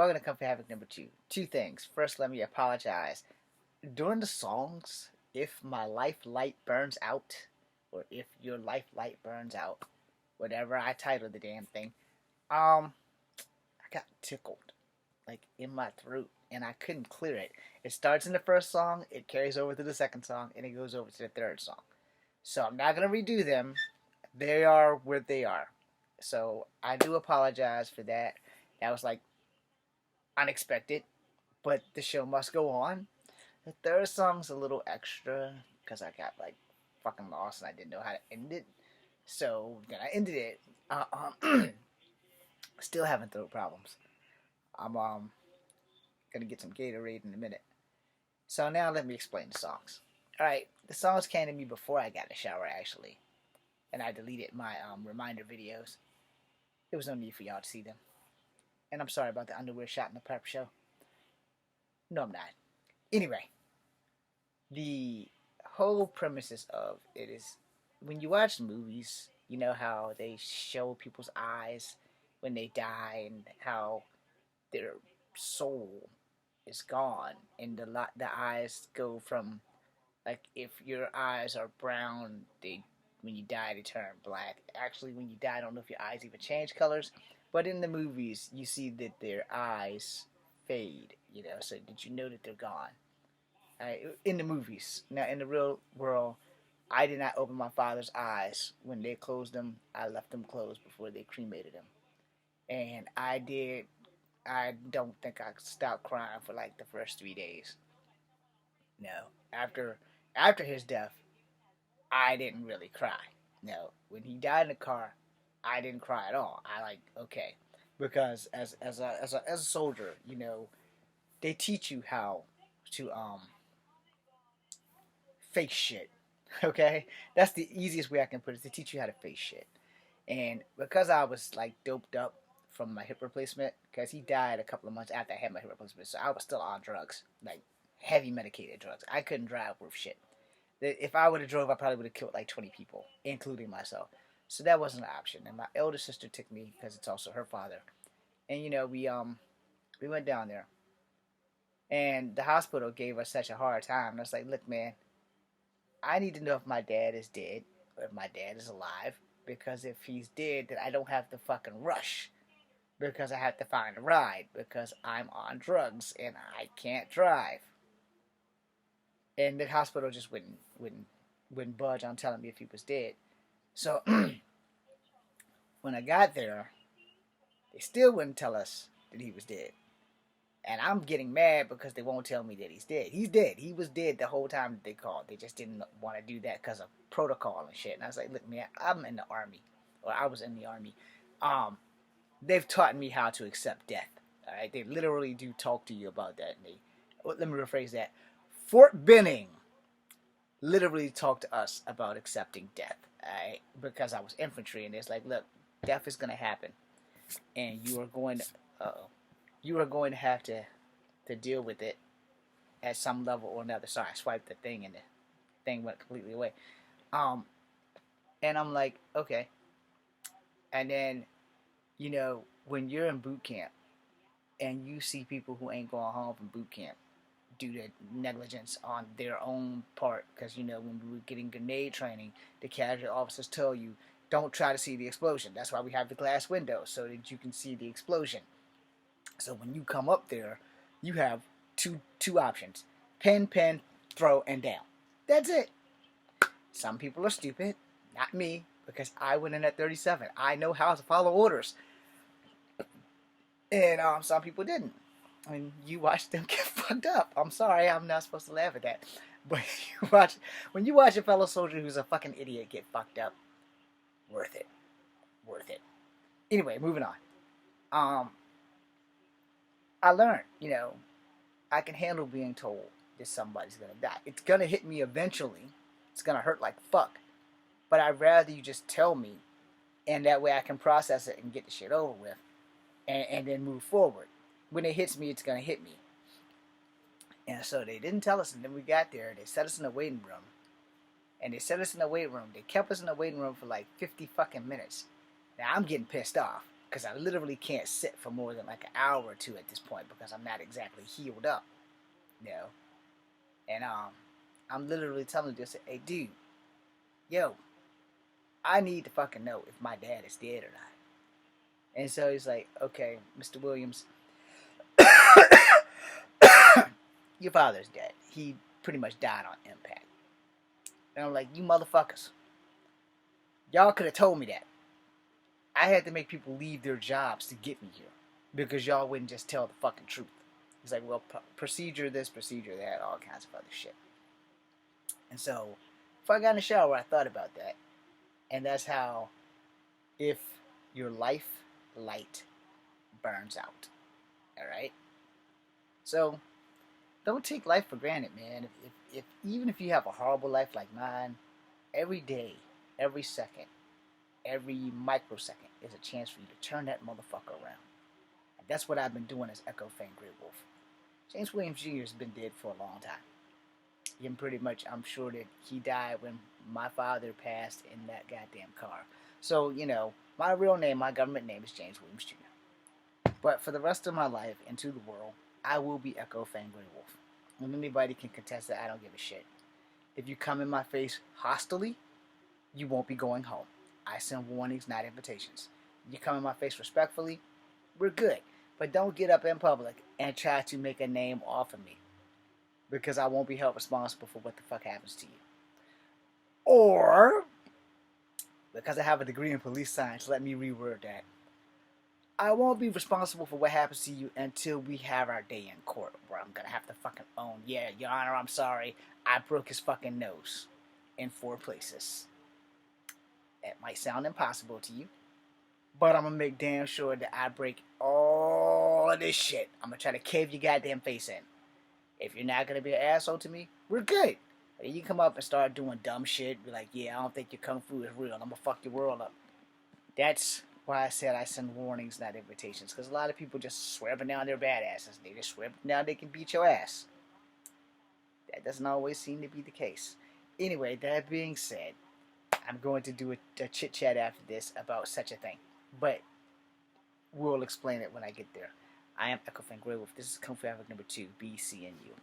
Welcome to Comfy Havoc number two. Two things. First, let me apologize. During the songs, if my life light burns out, or if your life light burns out, whatever I titled the damn thing, I got tickled, like in my throat, and I couldn't clear it. It starts in the first song, it carries over to the second song, and it goes over to the third song. So I'm not gonna redo them. They are where they are. So I do apologize for that. That was like unexpected, but the show must go on. The third song's a little extra because I got like fucking lost and I didn't know how to end it. So then I ended it. Still having throat problems. I'm gonna get some Gatorade in a minute. So now let me explain the songs. All right, the songs came to me before I got in the shower actually, and I deleted my reminder videos. There was no need for y'all to see them. And I'm sorry about the underwear shot in the prep show. No, I'm not. Anyway, the whole premises of it is when you watch movies, you know how they show people's eyes when they die and how their soul is gone and the eyes go from, like, if your eyes are brown, they when you die they turn black. Actually, when you die, I don't know if your eyes even change colors, but in the movies you see that their eyes fade. So did you know that they're gone? In the movies. Now, in the real world, I did not open my father's eyes when they closed them. I left them closed before they cremated him, and I don't think I stopped crying for like the first 3 days. No, after his death, I didn't really cry. No, when he died in the car, I didn't cry at all. I like okay, because as a soldier, they teach you how to face shit. Okay, that's the easiest way I can put it. To teach you how to face shit. And because I was like doped up from my hip replacement, because he died a couple of months after I had my hip replacement, so I was still on drugs, like heavy medicated drugs. I couldn't drive worth shit. If I would have drove, I probably would have killed like 20 people, including myself. So that wasn't an option. And my elder sister took me because it's also her father. And we went down there, and the hospital gave us such a hard time. And I was like, look, man, I need to know if my dad is dead or if my dad is alive. Because if he's dead, then I don't have to fucking rush. Because I have to find a ride. Because I'm on drugs and I can't drive. And the hospital just wouldn't budge on telling me if he was dead. So when I got there, they still wouldn't tell us that he was dead. And I'm getting mad because they won't tell me that he's dead. He's dead. He was dead the whole time that they called. They just didn't want to do that because of protocol and shit. And I was like, look, man, I'm in the army. Or I was in the army. They've taught me how to accept death. All right? They literally do talk to you about that. Let me rephrase that. Fort Benning literally talked to us about accepting death. All right? Because I was infantry. And it's like, look, death is going to happen. And you are going to... You are going to have to deal with it at some level or another. Sorry, I swiped the thing and the thing went completely away. And I'm like, okay. And then, when you're in boot camp and you see people who ain't going home from boot camp due to negligence on their own part, because, when we were getting grenade training, the casualty officers tell you, don't try to see the explosion. That's why we have the glass window, so that you can see the explosion. So when you come up there, you have two options. Pin, throw, and down. That's it. Some people are stupid. Not me, because I went in at 37. I know how to follow orders. And some people didn't. I mean, you watch them get fucked up. I'm sorry, I'm not supposed to laugh at that. But when you watch a fellow soldier who's a fucking idiot get fucked up, worth it. Worth it. Anyway, moving on. I learned, I can handle being told that somebody's going to die. It's going to hit me eventually. It's going to hurt like fuck. But I'd rather you just tell me, and that way I can process it and get the shit over with, and then move forward. When it hits me, it's going to hit me. And so they didn't tell us, and then we got there. They set us in the waiting room. And they set us in the waiting room. They kept us in the waiting room for like 50 fucking minutes. Now, I'm getting pissed off. because I literally can't sit for more than like an hour or two at this point because I'm not exactly healed up, you know. And I'm literally telling this, hey, dude, yo, I need to fucking know if my dad is dead or not. And so he's like, okay, Mr. Williams, your father's dead. He pretty much died on impact. And I'm like, you motherfuckers, y'all could have told me that. I had to make people leave their jobs to get me here because y'all wouldn't just tell the fucking truth. He's like, well, procedure this, procedure that, all kinds of other shit. And so, before I got in the shower, I thought about that. And that's how, if your life light burns out, all right? So, don't take life for granted, man. If even if you have a horrible life like mine, every day, every second, every microsecond is a chance for you to turn that motherfucker around. And that's what I've been doing as Echo Fan Grey Wolf. James Williams Jr. has been dead for a long time. And pretty much, I'm sure that he died when my father passed in that goddamn car. So, you know, my real name, my government name is James Williams Jr. But for the rest of my life and to the world, I will be Echo Fan Grey Wolf. And anybody can contest that, I don't give a shit. If you come in my face hostilely, you won't be going home. I send warnings, not invitations. You come in my face respectfully, we're good. But don't get up in public and try to make a name off of me, because I won't be held responsible for what the fuck happens to you. Or, because I have a degree in police science, let me reword that. I won't be responsible for what happens to you until we have our day in court, where I'm gonna have to fucking own, yeah, Your Honor, I'm sorry, I broke his fucking nose in 4 places. It might sound impossible to you, but I'm gonna make damn sure that I break all of this shit. I'm gonna try to cave your goddamn face in. If you're not gonna be an asshole to me, we're good. You come up and start doing dumb shit, be like, yeah, I don't think your kung fu is real, I'm gonna fuck your world up. That's why I said I send warnings, not invitations, because a lot of people just swear up and down they're badasses. They just swear up and down they can beat your ass. That doesn't always seem to be the case. Anyway, that being said, I'm going to do a chit chat after this about such a thing, but we'll explain it when I get there. I am Echo Fan Grey Wolf. This is Kung Fu Africa number 2, BCNU.